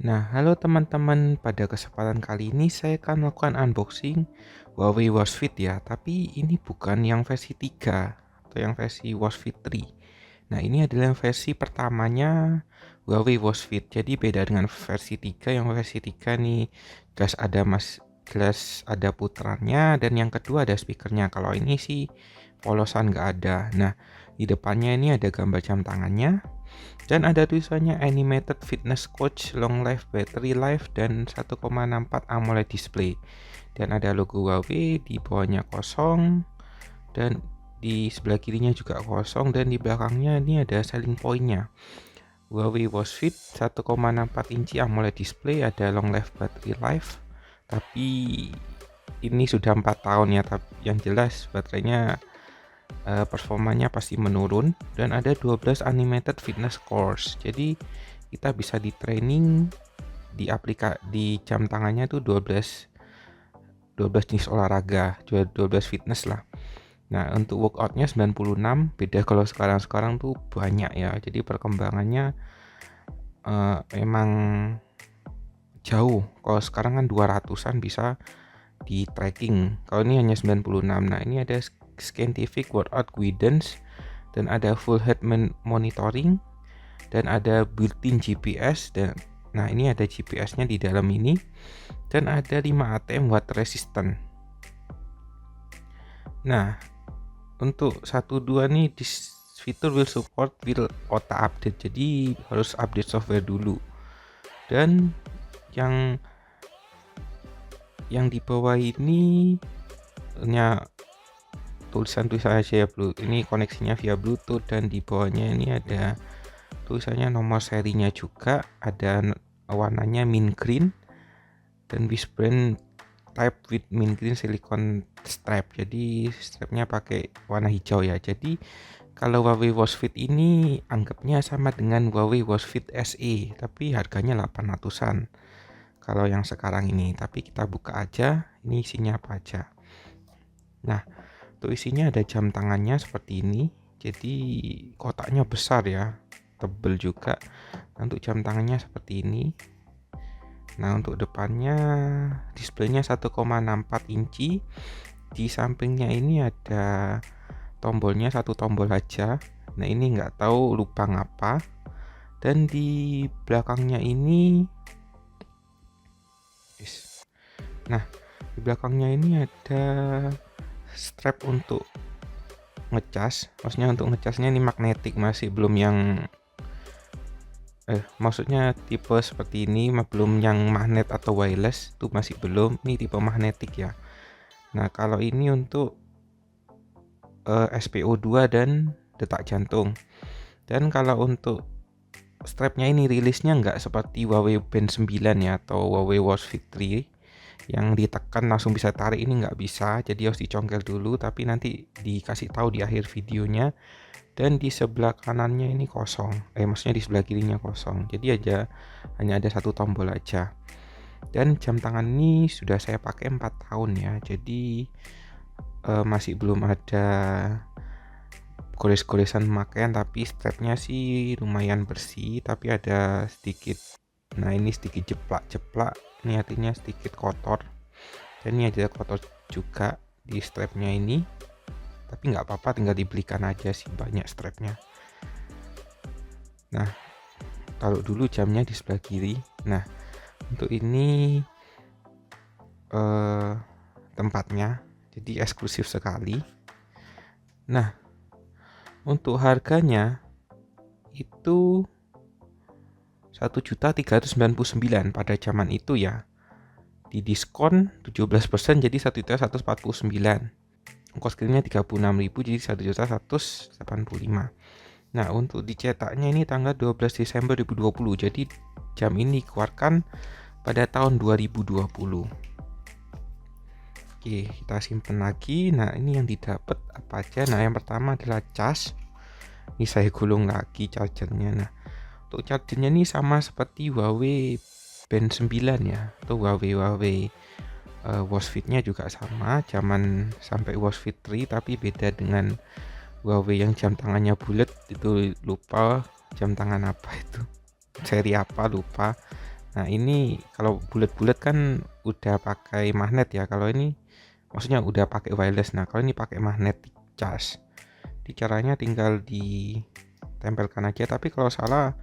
Nah, halo teman-teman, pada kesempatan kali ini saya akan melakukan unboxing Huawei Watch Fit ya, tapi ini bukan yang versi 3 atau yang versi Watch Fit 3. Nah, ini adalah yang versi pertamanya Huawei Watch Fit. Jadi beda dengan versi 3, yang versi 3 nih jelas ada putarannya, dan yang kedua ada speakernya. Kalau ini sih polosan nggak ada. Nah, di depannya ini ada gambar jam tangannya, dan ada tulisannya Animated Fitness Coach Long Life Battery Life dan 1,64 AMOLED display. Dan ada logo Huawei, di bawahnya kosong, dan di sebelah kirinya juga kosong, dan di belakangnya ini ada selling pointnya. Huawei Watch Fit 1,64 inci AMOLED display, ada long life battery life. Tapi ini sudah 4 tahun ya, tapi yang jelas baterainya performanya pasti menurun. Dan ada 12 animated fitness course, jadi kita bisa di training di jam tangannya tuh 12 jenis olahraga, 12 fitness lah. Nah, untuk workoutnya 96, beda kalau sekarang tuh banyak ya, jadi perkembangannya emang jauh. Kalau sekarang kan 200-an bisa di tracking, kalau ini hanya 96. Nah, ini ada scientific workout guidance, dan ada full head monitoring, dan ada built-in GPS. Dan nah, ini ada GPS-nya di dalam ini, dan ada 5 ATM watt resistant. Nah, untuk 1.2 nih, this fitur will support will auto update, jadi harus update software dulu. Dan yang di bawah ini hanya tulisan-tulisan aja ya, ini koneksinya via Bluetooth, dan di bawahnya ini ada tulisannya nomor serinya juga, ada warnanya mint green, dan Wishbone type with mint green silicone strap, jadi strapnya pakai warna hijau ya. Jadi kalau Huawei Watch Fit ini anggapnya sama dengan Huawei Watch Fit SE, tapi harganya 800-an kalau yang sekarang ini. Tapi kita buka aja, ini isinya apa aja. Nah, untuk isinya ada jam tangannya seperti ini, jadi kotaknya besar ya, tebel juga. Nah, untuk jam tangannya seperti ini. Nah, untuk depannya displaynya 1,64 inci. Di sampingnya ini ada tombolnya, satu tombol aja. Nah, ini nggak tahu lubang apa. Dan di belakangnya ini, nah, di belakangnya ini ada strap untuk ngecas. Maksudnya untuk ngecasnya ini magnetik, masih belum yang maksudnya tipe seperti ini, belum yang magnet atau wireless, itu masih belum. Ini tipe magnetik ya. Nah, kalau ini untuk SpO2 dan detak jantung. Dan kalau untuk strapnya ini rilisnya nggak seperti Huawei Band 9 ya, atau Huawei Watch Fit 3 yang ditekan langsung bisa tarik, ini nggak bisa, jadi harus dicongkel dulu, tapi nanti dikasih tahu di akhir videonya. Dan di sebelah kanannya ini kosong, maksudnya di sebelah kirinya kosong, jadi hanya ada satu tombol aja. Dan jam tangan ini sudah saya pakai 4 tahun ya, jadi masih belum ada gores-goresan pemakaian, tapi strapnya sih lumayan bersih, tapi ada sedikit, nah ini sedikit jeplak-jeplak, ini artinya sedikit kotor. Dan ini ada kotor juga di strapnya ini, tapi nggak apa-apa, tinggal dibelikan aja sih, banyak strapnya. Nah, taruh dulu jamnya di sebelah kiri. Nah, untuk ini tempatnya jadi eksklusif sekali. Nah, untuk harganya itu 1.399.000 pada zaman itu ya. Di diskon 17% jadi 1.149.000. Ongkos kirimnya 36.000 jadi 1.185.000. Nah, untuk dicetaknya ini tanggal 12 Desember 2020. Jadi jam ini dikeluarkan pada tahun 2020. Oke, kita simpan lagi. Nah, ini yang didapat apa aja. Nah, yang pertama adalah cas. Ini saya gulung lagi chargernya. Nah, untuk chargernya ini sama seperti Huawei Band 9 ya, atau Huawei Watch Fit-nya juga sama, zaman sampai Watch Fit 3, tapi beda dengan Huawei yang jam tangannya bulat, itu lupa jam tangan apa itu, seri apa lupa. Nah ini kalau bulat-bulat kan udah pakai magnet ya, kalau ini maksudnya udah pakai wireless. Nah kalau ini pakai magnetic charge, di caranya tinggal ditempelkan aja, tapi kalau salah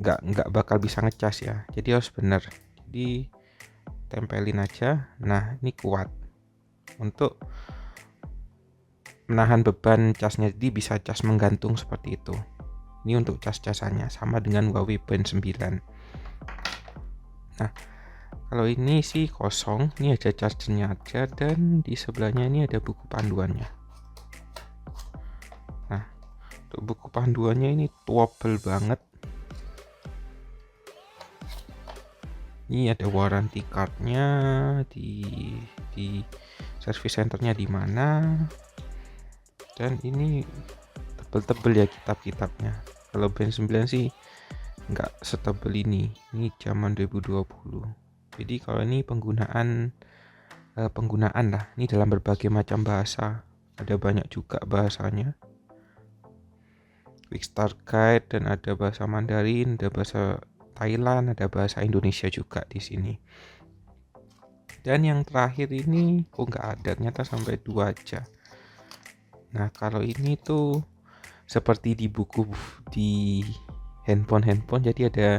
nggak bakal bisa ngecas ya, jadi harus bener. Jadi tempelin aja. Nah ini kuat untuk menahan beban casnya, jadi bisa cas menggantung seperti itu. Ini untuk cas-casannya sama dengan Huawei Band 9. Nah kalau ini sih kosong, ini ada chargernya aja, dan di sebelahnya ini ada buku panduannya. Nah untuk buku panduannya ini tebel banget. Ini ada warranty cardnya, di service centernya di mana, dan ini tebel-tebel ya kitab-kitabnya. Kalau Band 9 sih nggak setebel ini zaman 2020. Jadi kalau ini penggunaan lah, ini dalam berbagai macam bahasa, ada banyak juga bahasanya, Quick Start Guide, dan ada bahasa Mandarin, ada bahasa Thailand, ada bahasa Indonesia juga di sini. Dan yang terakhir ini nggak ada, ternyata sampai 2 aja. Nah kalau ini tuh seperti di buku di handphone, jadi ada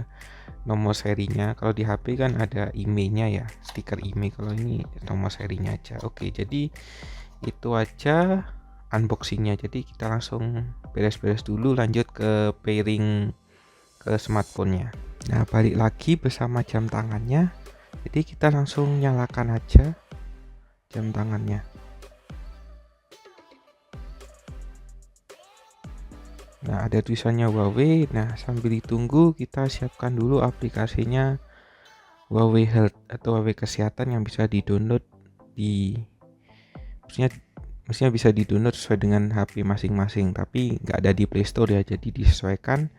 nomor serinya. Kalau di HP kan ada IMEI-nya ya, stiker IMEI. Kalau ini nomor serinya aja. Oke, jadi itu aja unboxingnya. Jadi kita langsung beres-beres dulu, lanjut ke pairing ke smartphone-nya. Nah balik lagi bersama jam tangannya, jadi kita langsung nyalakan aja jam tangannya. Nah ada tulisannya Huawei. Nah sambil ditunggu kita siapkan dulu aplikasinya Huawei Health atau Huawei Kesehatan yang bisa di-download maksudnya bisa di-download sesuai dengan HP masing-masing, tapi nggak ada di Play Store ya, jadi disesuaikan.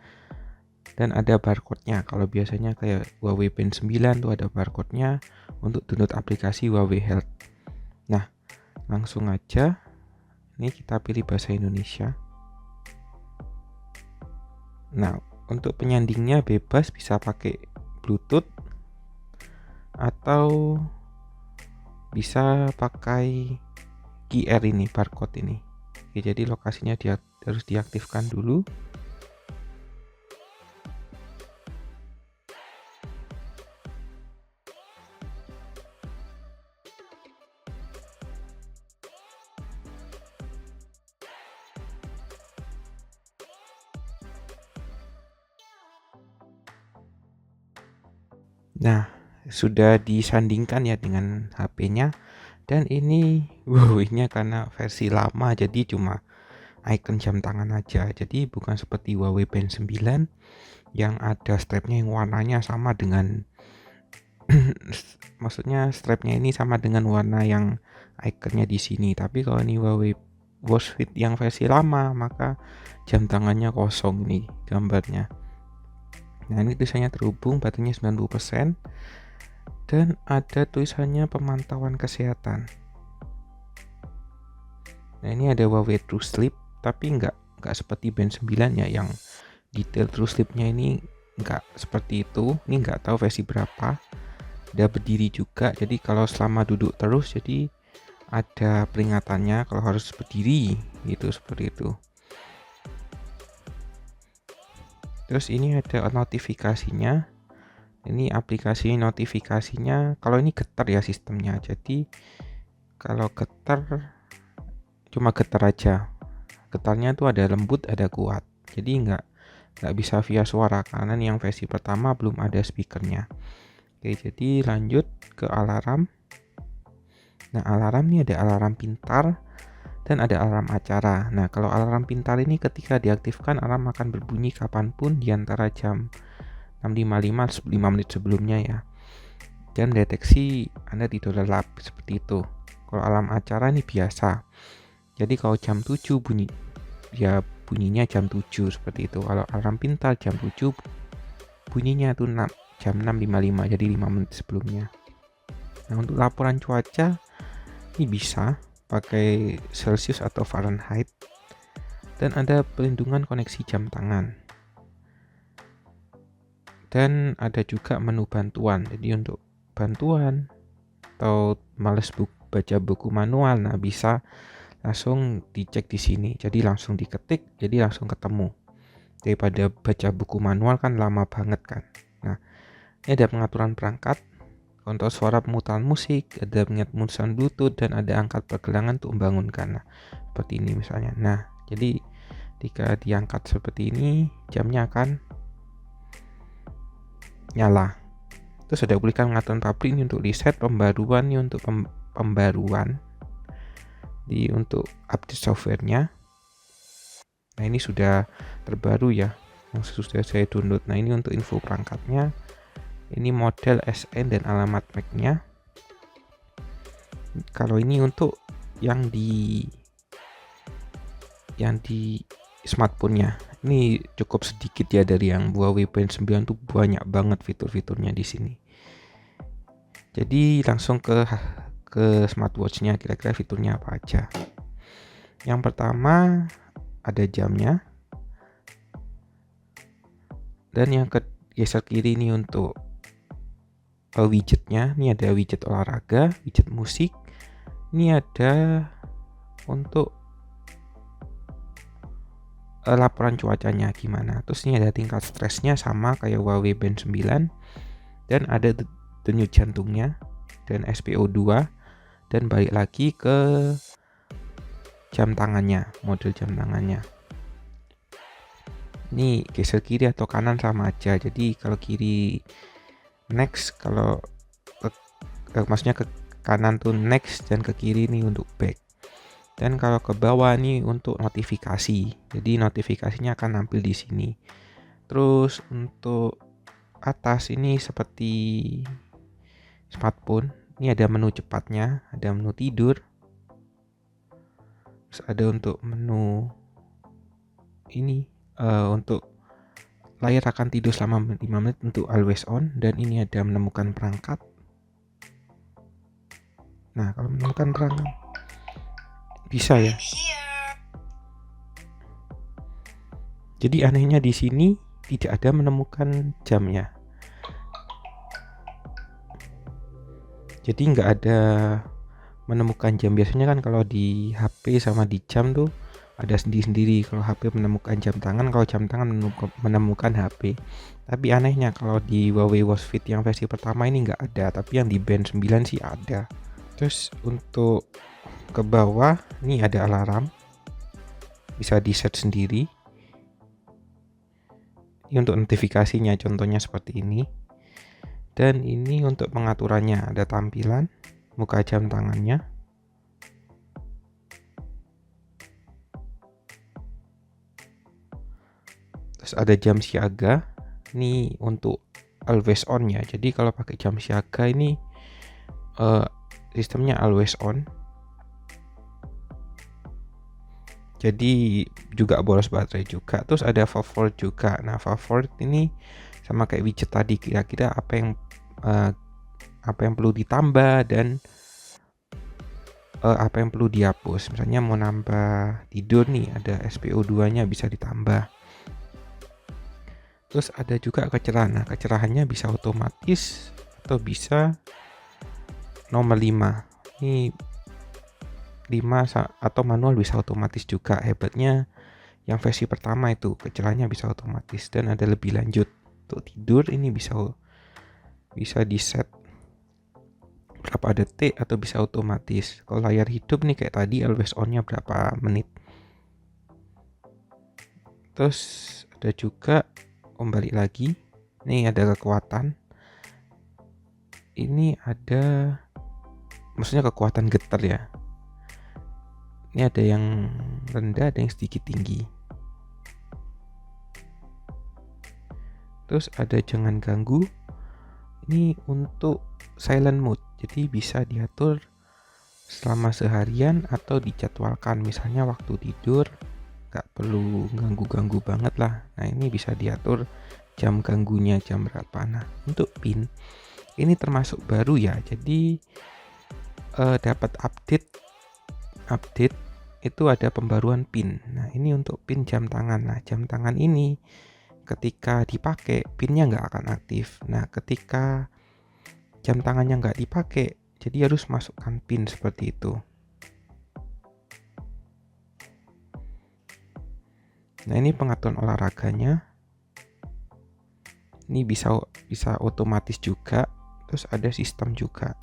Dan ada barcode-nya. Kalau biasanya kayak Huawei Band 9 tuh ada barcode-nya untuk download aplikasi Huawei Health. Nah, langsung aja. Ini kita pilih bahasa Indonesia. Nah, untuk penyandingnya bebas, bisa pakai Bluetooth atau bisa pakai QR ini, barcode ini. Oke, jadi lokasinya harus diaktifkan dulu. Nah, sudah disandingkan ya dengan HP-nya, dan ini Huawei-nya karena versi lama jadi cuma icon jam tangan aja. Jadi bukan seperti Huawei Band 9 yang ada strapnya yang warnanya sama dengan maksudnya strapnya ini sama dengan warna yang ikonnya di sini. Tapi kalau ini Huawei Watch Fit yang versi lama, maka jam tangannya kosong nih gambarnya. Nah ini tulisannya terhubung, baterainya 90%, dan ada tulisannya pemantauan kesehatan. Nah ini ada Huawei True Sleep, tapi nggak seperti Band 9 ya, yang detail True Sleep-nya ini nggak seperti itu. Ini nggak tahu versi berapa. Ada berdiri juga, jadi kalau selama duduk terus jadi ada peringatannya kalau harus berdiri gitu, seperti itu. Terus ini ada notifikasinya. Ini aplikasi notifikasinya. Kalau ini getar ya sistemnya, jadi kalau getar cuma getar aja. Getarnya tuh ada lembut, ada kuat, jadi nggak bisa via suara karena yang versi pertama belum ada speakernya. Oke, jadi lanjut ke alarm. Nah alarm ini ada alarm pintar dan ada alarm acara. Nah kalau alarm pintar ini ketika diaktifkan, alarm akan berbunyi kapanpun di antara jam 6.55 5 menit sebelumnya ya. Dan deteksi Anda tidur lelap, seperti itu. Kalau alarm acara ini biasa, jadi kalau jam 7 bunyi ya bunyinya jam 7 seperti itu. Kalau alarm pintar jam 7 bunyinya tuh jam 6.55, jadi 5 menit sebelumnya. Nah untuk laporan cuaca ini bisa pakai Celsius atau Fahrenheit, dan ada pelindungan koneksi jam tangan. Dan ada juga menu bantuan. Jadi untuk bantuan atau males baca buku manual, nah bisa langsung dicek di sini. Jadi langsung diketik, jadi langsung ketemu. Daripada baca buku manual kan lama banget kan. Nah, ini ada pengaturan perangkat, kontrol suara pemutaran musik, ada pengaturan Bluetooth, dan ada angkat pergelangan untuk membangunkan. Nah, seperti ini misalnya. Nah, jadi jika diangkat seperti ini, jamnya akan nyala. Terus ada pilihan pengaturan pabrik ini untuk reset, pembaruan ini untuk pembaruan untuk update softwarenya. Nah, ini sudah terbaru ya, yang sudah saya download. Nah, ini untuk info perangkatnya, ini model SN dan alamat MAC-nya. Kalau ini untuk yang di smartphone-nya, ini cukup sedikit ya. Dari yang Huawei Band 9 tuh banyak banget fitur-fiturnya di sini. Jadi langsung ke smartwatch-nya, kira-kira fiturnya apa aja. Yang pertama ada jamnya, dan yang geser kiri ini untuk widgetnya. Ini ada widget olahraga, widget musik, ini ada untuk laporan cuacanya gimana. Terus ini ada tingkat stresnya sama kayak Huawei Band 9, dan ada denyut jantungnya dan SpO2, dan balik lagi ke jam tangannya, model jam tangannya. Ini geser kiri atau kanan sama aja. Jadi kalau kiri next, kalau maksudnya ke kanan tuh next, dan ke kiri nih untuk back. Dan kalau ke bawah nih untuk notifikasi. Jadi notifikasinya akan nampil di sini. Terus untuk atas ini seperti smartphone, ini ada menu cepatnya, ada menu tidur. Terus ada untuk menu ini untuk layar akan tidur selama 5 menit untuk always on, dan ini ada menemukan perangkat. Nah, kalau menemukan perangkat bisa ya. Jadi anehnya di sini tidak ada menemukan jamnya. Jadi nggak ada menemukan jam. Biasanya kan kalau di HP sama di jam tuh ada sendiri-sendiri. Kalau HP menemukan jam tangan, kalau jam tangan menemukan HP. Tapi anehnya kalau di Huawei Watch Fit yang versi pertama ini nggak ada, tapi yang di Band 9 sih ada. Terus untuk ke bawah ini ada alarm, bisa di set sendiri. Ini untuk notifikasinya, contohnya seperti ini. Dan ini untuk pengaturannya, ada tampilan muka jam tangannya, terus ada jam siaga. Ini untuk always on ya. Jadi kalau pakai jam siaga ini sistemnya always on, jadi juga boros baterai juga. Terus ada favorit juga. Nah, favorit ini sama kayak widget tadi, kira-kira apa yang perlu ditambah dan apa yang perlu dihapus. Misalnya mau nambah tidur nih, ada SpO2-nya bisa ditambah. Terus ada juga kecerahan. Nah, kecerahannya bisa otomatis atau bisa nomor 5. Ini 5 atau manual bisa otomatis juga. Hebatnya yang versi pertama itu kecerahannya bisa otomatis, dan ada lebih lanjut. Untuk tidur ini bisa di set berapa detik atau bisa otomatis. Kalau layar hidup nih kayak tadi always on-nya berapa menit. Terus ada juga kembali lagi, ini ada kekuatan. Ini ada maksudnya kekuatan getar ya. Ini ada yang rendah, ada yang sedikit tinggi. Terus ada jangan ganggu. Ini untuk silent mode. Jadi bisa diatur selama seharian atau dijadwalkan. Misalnya waktu tidur nggak perlu ganggu-ganggu banget lah. Nah, ini bisa diatur jam ganggunya jam berapa. Nah, untuk pin ini termasuk baru ya. Jadi dapat update itu ada pembaruan pin. Nah, ini untuk pin jam tangan. Nah, jam tangan ini ketika dipakai pinnya nggak akan aktif. Nah, ketika jam tangannya nggak dipakai, jadi harus masukkan pin seperti itu. Nah, ini pengaturan olahraganya. Ini bisa otomatis juga. Terus ada sistem juga.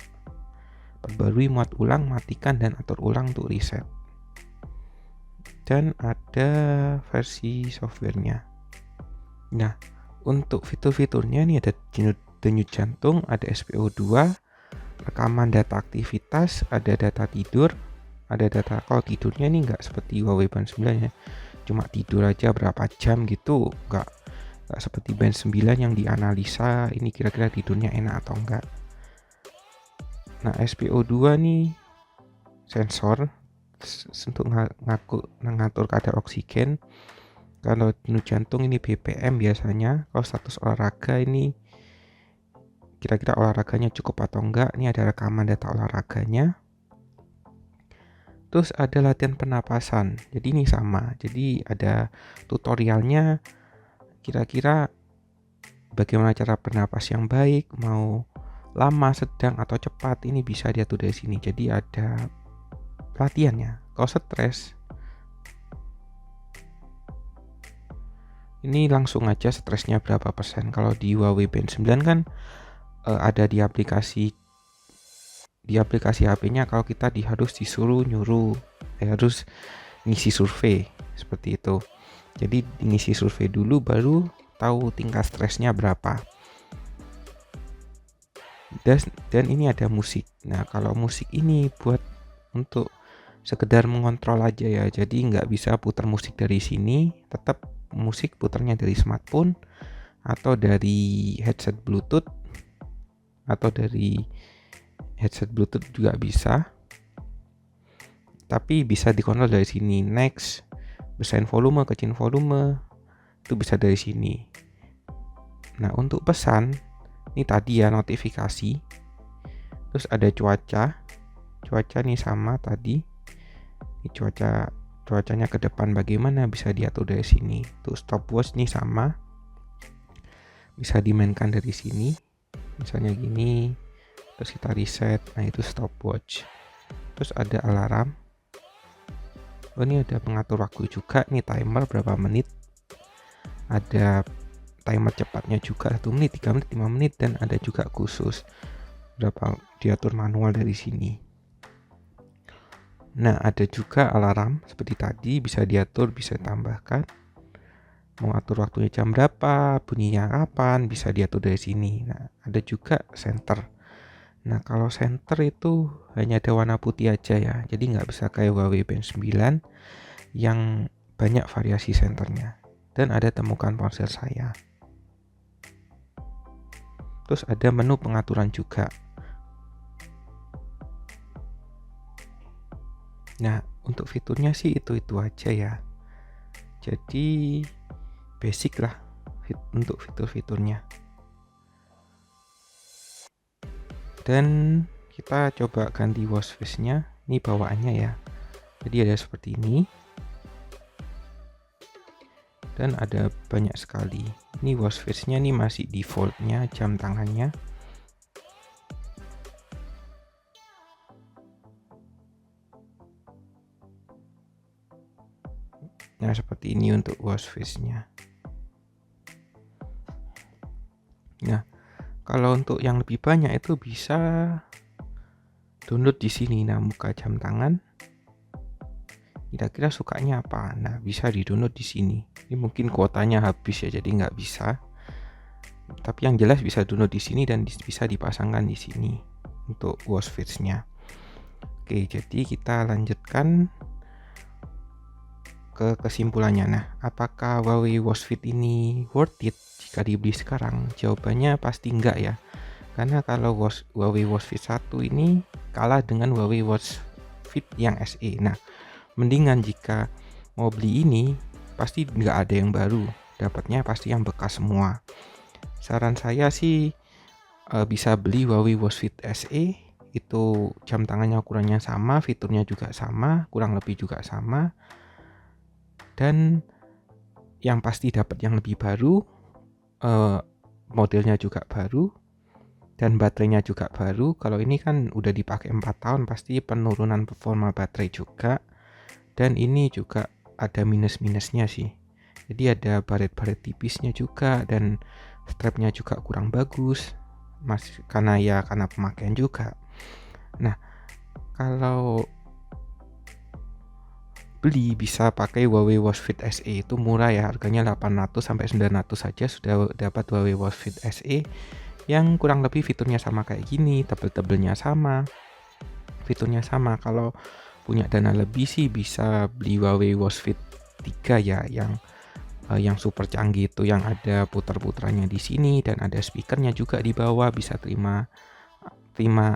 Perbarui, muat ulang, matikan, dan atur ulang untuk reset. Dan ada versi softwarenya. Nah, untuk fitur-fiturnya ini ada denyut jantung, ada SpO2, rekaman data aktivitas, ada data tidur, ada data. Kalau tidurnya ini nggak seperti Huawei Band 9 ya, cuma tidur aja berapa jam gitu, nggak seperti Band 9 yang dianalisa ini kira-kira tidurnya enak atau enggak. Nah, SpO2 nih sensor untuk ngatur kadar oksigen. Kalau denyut jantung ini BPM biasanya. Kalau status olahraga ini kira-kira olahraganya cukup atau enggak. Ini ada rekaman data olahraganya. Terus ada latihan pernapasan. Jadi ini sama. Jadi ada tutorialnya kira-kira bagaimana cara bernapas yang baik, mau lama, sedang, atau cepat. Ini bisa diatur dari sini. Jadi ada latihannya. Kalau stres, ini langsung aja stresnya berapa persen. Kalau di Huawei Band 9 kan ada di aplikasi HP-nya. Kalau kita harus disuruh nyuruh, harus ngisi survei seperti itu. Jadi ngisi survei dulu baru tahu tingkat stresnya berapa. Dan ini ada musik. Nah, kalau musik ini buat untuk sekedar mengontrol aja ya. Jadi nggak bisa putar musik dari sini, tetap musik putarnya dari smartphone atau dari headset Bluetooth, atau dari headset Bluetooth juga bisa. Tapi bisa dikontrol dari sini. Next, besarin volume, kecilin volume, itu bisa dari sini. Nah, untuk pesan ini tadi ya notifikasi. Terus ada cuaca nih sama tadi. Ini cuacanya ke depan bagaimana bisa diatur dari sini. Tuh stopwatch nih sama, bisa dimainkan dari sini. Misalnya gini, terus kita reset. Nah, itu stopwatch. Terus ada alarm. Oh, ini ada pengatur waktu juga. Ini timer berapa menit. Ada timer cepatnya juga 1 menit, 3 menit, 5 menit, dan ada juga khusus berapa diatur manual dari sini. Nah, ada juga alarm seperti tadi, bisa diatur, bisa ditambahkan. Mau atur waktunya jam berapa, bunyinya kapan, bisa diatur dari sini. Nah, ada juga center. Nah, kalau center itu hanya ada warna putih aja ya. Jadi nggak bisa kayak Huawei Band 9 yang banyak variasi senternya. Dan ada temukan ponsel saya. Terus ada menu pengaturan juga. Nah, untuk fiturnya sih itu aja ya. Jadi basic lah untuk fitur-fiturnya. Dan kita coba ganti watchface-nya. Ini bawaannya ya. Jadi ada seperti ini. Dan ada banyak sekali. Ini watchface-nya nih masih default-nya jam tangannya. Nah, seperti ini untuk watchface-nya. Nah, kalau untuk yang lebih banyak itu bisa download di sini. Nah, muka jam tangan. Kira-kira sukanya apa? Nah, bisa di-download di sini. Ini mungkin kuotanya habis ya, jadi nggak bisa. Tapi yang jelas bisa download di sini dan bisa dipasangkan di sini untuk watchface-nya. Oke, jadi kita lanjutkan ke kesimpulannya. Nah, apakah Huawei Watch Fit ini worth it jika dibeli sekarang? Jawabannya pasti enggak ya. Karena kalau Huawei Watch Fit 1 ini kalah dengan Huawei Watch Fit yang SE. Nah, mendingan jika mau beli ini pasti nggak ada yang baru, dapatnya pasti yang bekas semua. Saran saya sih bisa beli Huawei Watch Fit SE. Itu jam tangannya ukurannya sama, fiturnya juga sama, kurang lebih juga sama. Dan yang pasti dapat yang lebih baru, modelnya juga baru dan baterainya juga baru. Kalau ini kan udah dipakai 4 tahun, pasti penurunan performa baterai juga. Dan ini juga ada minus-minusnya sih. Jadi ada baret-baret tipisnya juga, dan strapnya juga kurang bagus. Karena pemakaian juga. Nah, kalau beli bisa pakai Huawei Watch Fit SE, itu murah ya, harganya 800 sampai 900 saja sudah dapat Huawei Watch Fit SE yang kurang lebih fiturnya sama kayak gini, tebel-tebelnya sama, fiturnya sama. Kalau punya dana lebih sih bisa beli Huawei Watch Fit 3 ya, yang super canggih itu, yang ada putar-putarannya di sini dan ada speakernya juga di bawah, bisa terima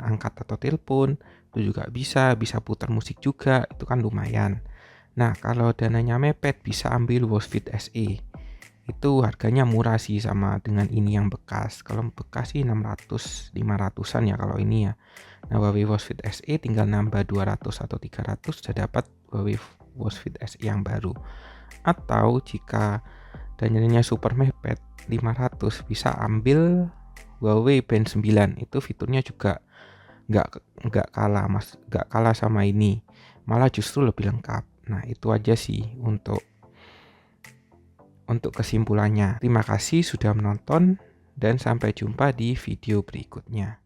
angkat atau telepon, itu juga bisa putar musik juga, itu kan lumayan. Nah, kalau dananya mepet bisa ambil Watch Fit SE. Itu harganya murah sih, sama dengan ini yang bekas. Kalau bekas sih 600 500-an ya kalau ini ya. Nah, Huawei Watch Fit SE tinggal nambah 200 atau 300 sudah dapat Huawei Watch Fit SE yang baru. Atau jika dananya super mepet 500, bisa ambil Huawei Band 9. Itu fiturnya juga nggak kalah sama ini, malah justru lebih lengkap. Nah, itu aja sih untuk kesimpulannya. Terima kasih sudah menonton dan sampai jumpa di video berikutnya.